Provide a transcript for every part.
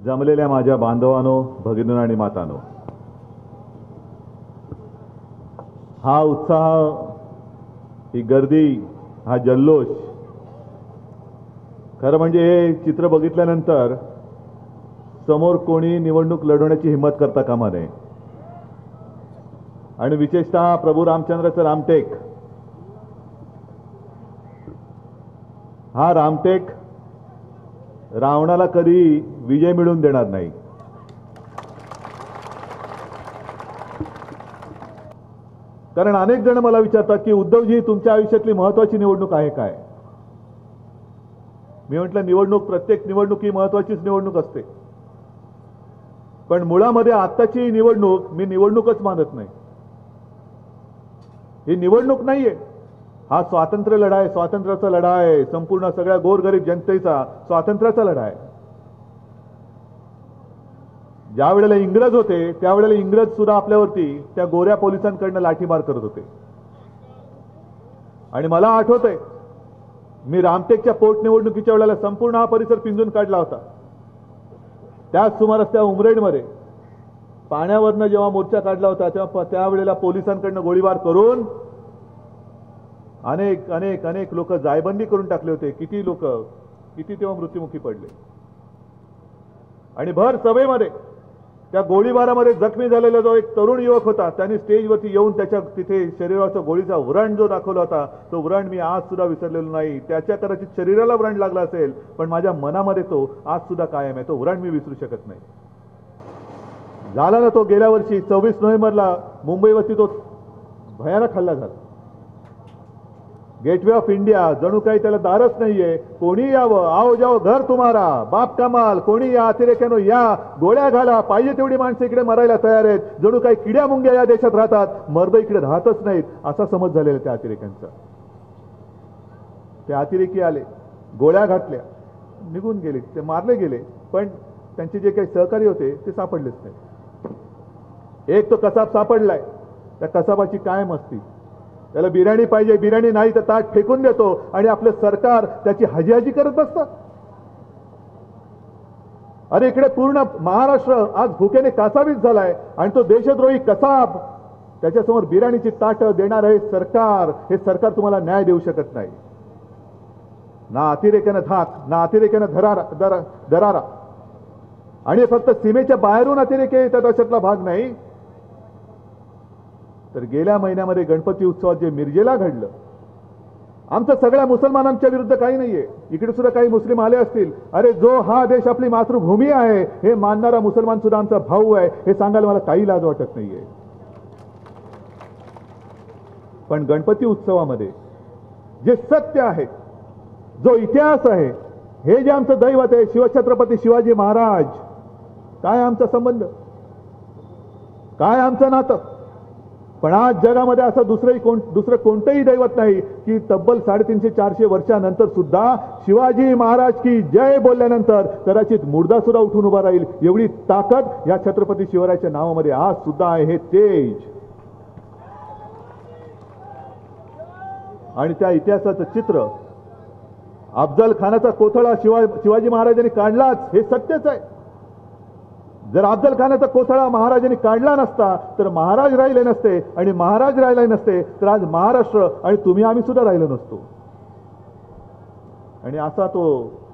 जमलेल्या माझ्या बांधवांनो, भगिनींनो आणि मातांनो, हा उत्साह, ही गर्दी, हा जल्लोष, खरं म्हणजे हे चित्र बघितल्यानंतर समोर कोणी निवडणूक लढवण्याची हिम्मत करता कामा नये. आणि विशेषतः प्रभू रामचंद्राचं रामटेक, हा रामटेक रावणाला कधी विजय मिळवून देणार नाही. कारण अनेक जण मला विचारतात की उद्धवजी, तुमच्या आयुष्यातली महत्त्वाची निवडणूक आहे काय? मी म्हटलं, निवडणूक, प्रत्येक निवडणूक ही महत्त्वाचीच निवडणूक असते, पण मुळामध्ये आत्ताची निवडणूक मी निवडणूकच मानत नाही. ही निवडणूक नाहीये, हा स्वातंत्र्य लढा आहे, स्वातंत्र्याचा लढा आहे, संपूर्ण सगळ्या गोरगरीब जनतेचा स्वातंत्र्याचा लढा आहे. ज्या वेळेला इंग्रज होते त्यावेळेला इंग्रज सुद्धा आपल्यावरती त्या गोऱ्या पोलिसांकडनं लाठीमार करत होते. आणि मला आठवतंय, मी रामटेकच्या पोटनिवडणुकीच्या वेळेला संपूर्ण हा परिसर पिंजून काढला होता. त्याच सुमारास त्या उमरेडमध्ये पाण्यावरनं जेव्हा मोर्चा काढला होता तेव्हा त्यावेळेला पोलिसांकडनं गोळीबार करून अनेक अनेक अनेक लोक जायबंदी करून टाकले होते. किती तेव्हा मृत्युमुखी पडले. आणि भर सभेमध्ये त्या गोळीबारामध्ये जखमी झालेला जो एक तरुण युवक होता, त्यांनी स्टेजवरती येऊन त्याच्या तिथे शरीराचा गोळीचा व्रण जो दाखवला होता, तो व्रण मी आज सुद्धा विसरलेलो नाही. त्याच्या कदाचित शरीराला व्रण लागला असेल, पण माझ्या मनामध्ये तो आज सुद्धा कायम आहे. तो व्रण मी विसरू शकत नाही. झाला ना तो गेल्या वर्षी 26 नोव्हेंबरला मुंबईवरती तो भयानक हल्ला झाला. गेटवे ऑफ इंडिया, जणू काही त्याला दारच नाहीये. कोणी यावं, आओ जाओ घर तुम्हारा, बाप कमाल, कोणी या, अतिरेक्यानो या, गोळ्या घाला, पाहिजे तेवढी माणसं इकडे मरायला तयार आहेत. जणू काही किड्या मुंग्या या देशात राहतात, मर्द इकडे राहतच नाहीत, असा समज झालेला त्या अतिरेक्यांचा. ते अतिरेकी आले, गोळ्या घातल्या, निघून गेले, ते मारले गेले, पण त्यांचे जे काही सहकारी होते ते सापडलेच नाही. एक तो कसाब सापडलाय, त्या कसाबाची काय मस्ती, त्याला बिर्याणी पाहिजे, बिर्याणी नाही तर ताट फेकून देतो आणि आपलं सरकार त्याची हजीहजी करत बसतं. अरे इकडे पूर्ण महाराष्ट्र आज भुकेने कासावीस झालाय आणि तो देशद्रोही कसाब त्याच्यासमोर बिर्याणीची ताटं देणार आहे सरकार. हे सरकार तुम्हाला न्याय देऊ शकत नाही. ना अतिरेक्यानं धाक, ना अतिरेक्यानं दरारा. आणि फक्त सीमेच्या बाहेरून अतिरेक येतात अशातला भाग नाही. तर गेल्या महिन्यामध्ये गणपती उत्सवात जे मिरजेला घडलं, आमचं सगळ्या मुसलमानांच्या विरुद्ध काही नाहीये. इकडे सुद्धा काही मुस्लिम आले असतील. अरे जो हा देश आपली मातृभूमी आहे हे मानणारा मुसलमान सुद्धा आमचा भाऊ आहे, हे सांगायला मला काही लाज वाटत नाहीये. पण गणपती उत्सवामध्ये जे सत्य आहे, जो इतिहास आहे, हे जे आमचं दैवत आहे शिवछत्रपती शिवाजी महाराज, काय आमचा संबंध, काय आमचं नातं? पण आज जगामध्ये असं दुसरं कोणतंही दैवत नाही की तब्बल 350-400 वर्षानंतर सुद्धा शिवाजी महाराज की जय बोलल्यानंतर कदाचित मुर्दा सुद्धा उठून उभा राहील, एवढी ताकद या छत्रपती शिवरायाच्या नावामध्ये आज सुद्धा आहे. हे तेज आणि त्या इतिहासाचं चित्र अफजल खानाचा कोथळा शिवाजी महाराजांनी काढलाच, हे सत्यच आहे. जर अफजल खानाचा कोथळा महाराजांनी काढला नसता तर महाराज राहिले नसते, आणि महाराज राहिले नसते तर आज महाराष्ट्र आणि तुम्ही आम्ही सुद्धा राहिलो नसतो. आणि असा तो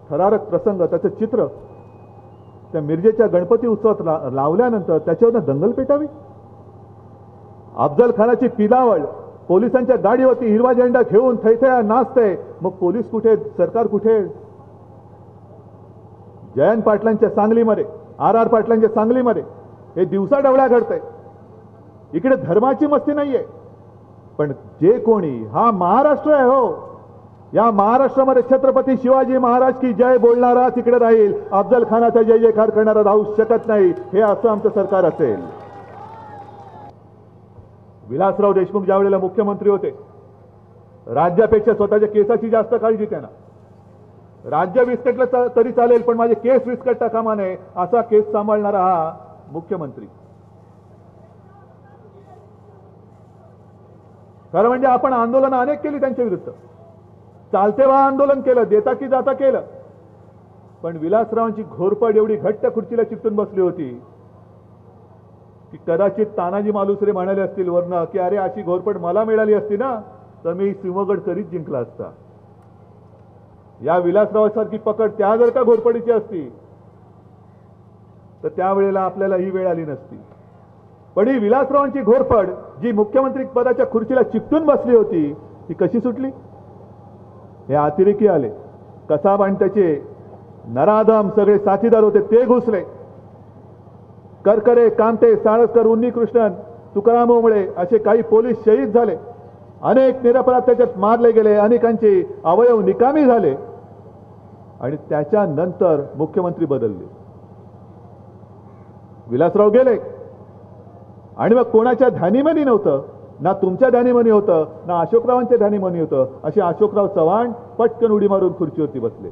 थरारक प्रसंग, त्याचं चित्र त्या मिरजेच्या गणपती उत्सवात लावल्यानंतर त्याच्यावरनं दंगल पेटावी. अफजल खानाची पिलावळ पोलिसांच्या गाडीवरती हिरवा झेंडा घेऊन थैथया नाचते. मग पोलीस कुठे, सरकार कुठे? जयंत पाटलांच्या सांगलीमध्ये, RR पाटलांच्या सांगलीमध्ये हे दिवसा डवळ्या घडतंय. इकडे धर्माची मस्ती नाहीये, पण जे कोणी, हा महाराष्ट्र आहे हो, या महाराष्ट्रामध्ये छत्रपती शिवाजी महाराज की जय बोलणारा तिकडे राहील. अफजल खानाचा जय जयकार करणारा राहू शकत नाही. हे असं आमचं सरकार असेल. विलासराव देशमुख ज्या वेळेला मुख्यमंत्री होते, राज्यापेक्षा स्वतःच्या केसाची जास्त काळजी त्यांना. राज्य विस्कटलं तरी चालेल, पण माझे केस विस्कटता कामा नये असा केस सांभाळणारा हा मुख्यमंत्री. खरं म्हणजे आपण आंदोलन अनेक केली त्यांच्या विरुद्ध. चालते वा आंदोलन केलं, देता की जाता केलं. पण विलासरावांची घोरपड एवढी घट्ट खुर्चीला चिकटून बसली होती की कदाचित तानाजी मालुसरे म्हणाले असतील वरनं की अरे अशी घोरपड मला मिळाली असती ना तर मी सिंहगड कधीच जिंकला असता. या विलासरावासारखी पकड त्या जर का घोरपडीची असती तर त्यावेळेला आपल्याला ही वेळ आली नसती. पण ही विलासरावांची घोरपड जी मुख्यमंत्री पदाच्या खुर्चीला चिकटून बसली होती ती कशी सुटली? हे अतिरेकी आले. कसाब आणि त्याचे नराधम सगळे साथीदार होते ते घुसले. करकरे, कामते, साळसकर, उन्नीकृष्णन, तुकाराम ओंबळे असे काही पोलीस शहीद झाले. अनेक निरपराध त्याच्यात मारले गेले. अनेकांचे अवयव निकामी झाले. आणि त्याच्यानंतर मुख्यमंत्री बदलले. विलासराव गेले आणि मग कोणाच्या ध्यानीमनी नव्हतं, ना तुमच्या ध्यानीमनी होतं, ना अशोकरावांच्या ध्यानीमनी होतं. असे अशोकराव चव्हाण पटकन उडी मारून खुर्चीवरती बसले.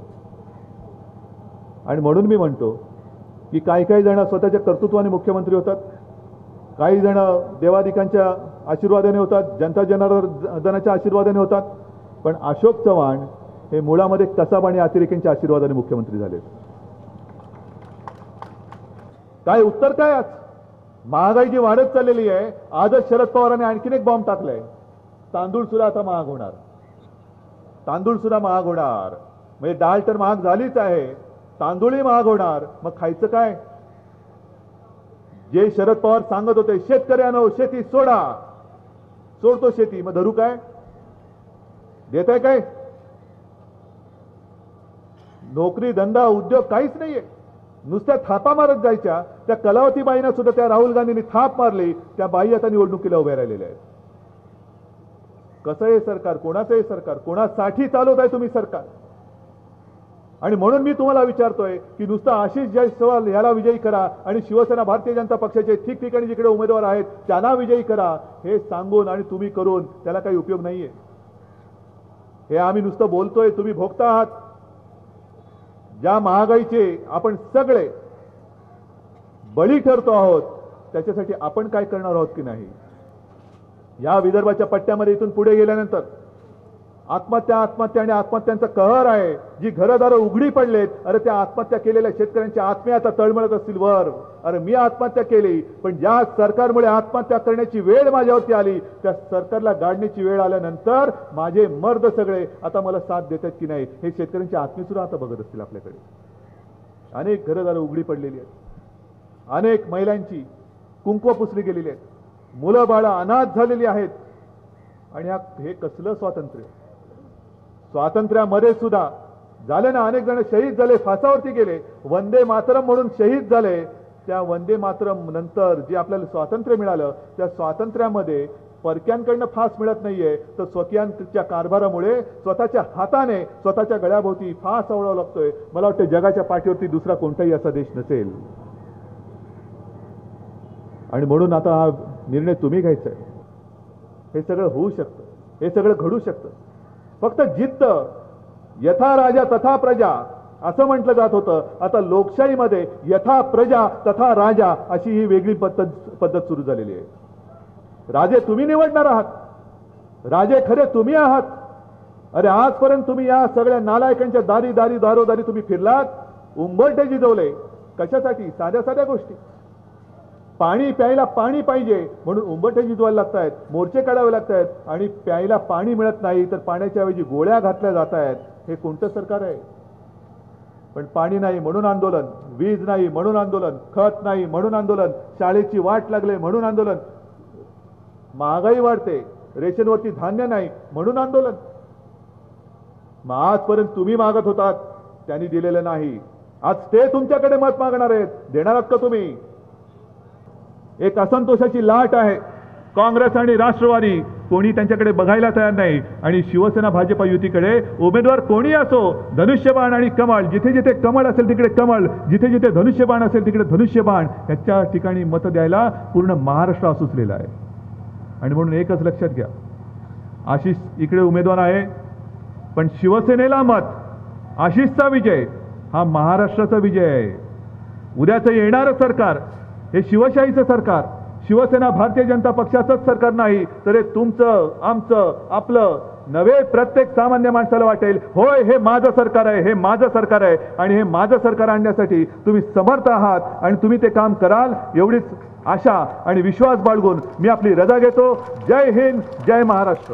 आणि म्हणून मी म्हणतो की काही जण स्वतःच्या कर्तृत्वाने मुख्यमंत्री होतात, काही जण देवादिकांच्या आशीर्वादाने होतात, जनता जनार्दनाच्या आशीर्वादाने होतात. पण अशोक चव्हाण हे मुळामध्ये कसाब आणि अतिरेक्यांच्या आशीर्वादाने मुख्यमंत्री झाले. काय उत्तर काय? आज महागाई जी वाढत चाललेली आहे, आजच शरद पवारांनी आणखीन एक बॉम्ब टाकलाय. तांदूळ सुद्धा आता महाग होणार. तांदूळ सुद्धा महाग होणार. म्हणजे डाळ तर महाग झालीच आहे, तांदूळही महाग होणार. मग खायचं काय? जे शरद पवार सांगत होते शेतकऱ्यांनो शेती सोडा, सोडतो शेती, मग धरू काय? देताय काय? नोकरी, धंदा, उद्योग काहीच नाहीये. नुसत्या थापा मारत जायच्या. त्या कलावती बाईंना सुद्धा त्या राहुल गांधींनी थाप मारली. त्या बाई आता निवडणुकीला उभ्या राहिलेल्या आहेत. कसं आहे सरकार? कोणाचं आहे सरकार? कोणासाठी चालवत आहे तुम्ही सरकार? आणि म्हणून मी तुम्हाला विचारतोय की नुसतं आशिष जयस्वाल याला विजयी करा आणि शिवसेना भारतीय जनता पक्षाचे ठिकठिकाणी जिकडे उमेदवार आहेत त्यांना विजयी करा हे सांगून आणि तुम्ही करून त्याला काही उपयोग नाहीये. हे आम्ही नुसतं बोलतोय, तुम्ही भोगता आहात. ज्या महागाईचे आपण सगळे बळी ठरतो आहोत त्याच्यासाठी आपण काय करणार आहोत की नाही? या विदर्भाच्या पट्ट्यामध्ये इथून पुढे गेल्यानंतर आत्महत्या आणि आत्महत्यांचा कहर आहे. जी घरदारं उघडी पडलेत, अरे त्या आत्महत्या केलेल्या शेतकऱ्यांच्या आत्मे आता तळमळत असतील वर. अरे मी आत्महत्या केली, पण ज्या सरकारमुळे आत्महत्या करण्याची वेळ माझ्यावरती आली त्या सरकारला गाडण्याची वेळ आल्यानंतर माझे मर्द सगळे आता मला साथ देतात की नाही हे शेतकऱ्यांची आत्मे सुद्धा आता बघत असतील आपल्याकडे. अनेक घरदारं उघडी पडलेली आहेत. अनेक महिलांची कुंकू पुसली गेलेली आहेत. मुलं बाळं अनाथ झालेली आहेत. आणि हे कसलं स्वातंत्र्य? स्वातंत्र्यामध्ये सुद्धा झाले ना, अनेक जण शहीद झाले, फासावरती गेले, वंदे मातरम म्हणून शहीद झाले. त्या वंदे मातरम नंतर जे आपल्याला स्वातंत्र्य मिळालं त्या स्वातंत्र्यामध्ये परक्यांकडनं फास मिळत नाहीये, तर स्वकीयांच्या कारभारामुळे स्वतःच्या हाताने स्वतःच्या गळ्याभोवती फास आवडावा लागतोय. मला वाटतं जगाच्या पाठीवरती दुसरा कोणताही असा देश नसेल. आणि म्हणून आता हा निर्णय तुम्ही घ्यायचा आहे. हे सगळं होऊ शकतं, हे सगळं घडू शकतं. फक्त जिद्द. यथा राजा तथा प्रजा असं म्हटलं जात होतं. आता लोकशाहीमध्ये यथा प्रजा तथा राजा अशी ही वेगळी पद्धत सुरू झालेली आहे. राजे तुम्ही निवडणार आहात. राजे खरे तुम्ही आहात. अरे आजपर्यंत तुम्ही या सगळ्या नालायकांच्या दारोदारी तुम्ही फिरलात, उंबरठे जिजवले. कशासाठी? साध्या साध्या गोष्टी. पाणी प्यायला पाणी पाहिजे म्हणून उंबरठे जिजवायला लागत आहेत, मोर्चे काढावे लागत आहेत. आणि प्यायला पाणी मिळत नाही तर पाण्याच्या ऐवजी गोळ्या घातल्या जात आहेत. हे कोणतं सरकार आहे? पण पाणी नाही म्हणून आंदोलन, वीज नाही म्हणून आंदोलन, खत नाही म्हणून आंदोलन, शाळेची वाट लागले म्हणून आंदोलन, महागाई वाढते, रेशनवरती धान्य नाही म्हणून आंदोलन. मग आजपर्यंत तुम्ही मागत होतात त्यांनी दिलेलं नाही. आज ते तुमच्याकडे मत मागणार आहेत. देणार आहात का तुम्ही? एक असंतोषाची लाट आहे. काँग्रेस आणि राष्ट्रवादी कोणी त्यांच्याकडे बघायला तयार नाही. आणि शिवसेना भाजपा युतीकडे उमेदवार कोणी असो, धनुष्यबाण आणि कमळ, जिथे जिथे कमळ असेल तिकडे कमळ, जिथे जिथे धनुष्यबाण असेल तिकडे धनुष्यबाण, ह्याच्या ठिकाणी मतं द्यायला पूर्ण महाराष्ट्र सुचलेला आहे. आणि म्हणून एकच लक्षात घ्या, आशिष इकडे उमेदवार आहे पण शिवसेनेला मत, आशिषचा विजय हा महाराष्ट्राचा विजय आहे. उद्याचं येणारं सरकार हे शिवशाहीचं सरकार, शिवसेना भारतीय जनता पक्षाचंच सरकार नाही, तर हे तुमचं, आमचं, आपलं नवे प्रत्येक सामान्य माणसाला वाटेल, होय हे माझं सरकार आहे, हे माझं सरकार आहे आणि हे माझं सरकार आणण्यासाठी तुम्ही समर्थ आहात आणि तुम्ही ते काम कराल, एवढीच आशा आणि विश्वास बाळगून मी आपली रजा घेतो. जय हिंद, जय महाराष्ट्र.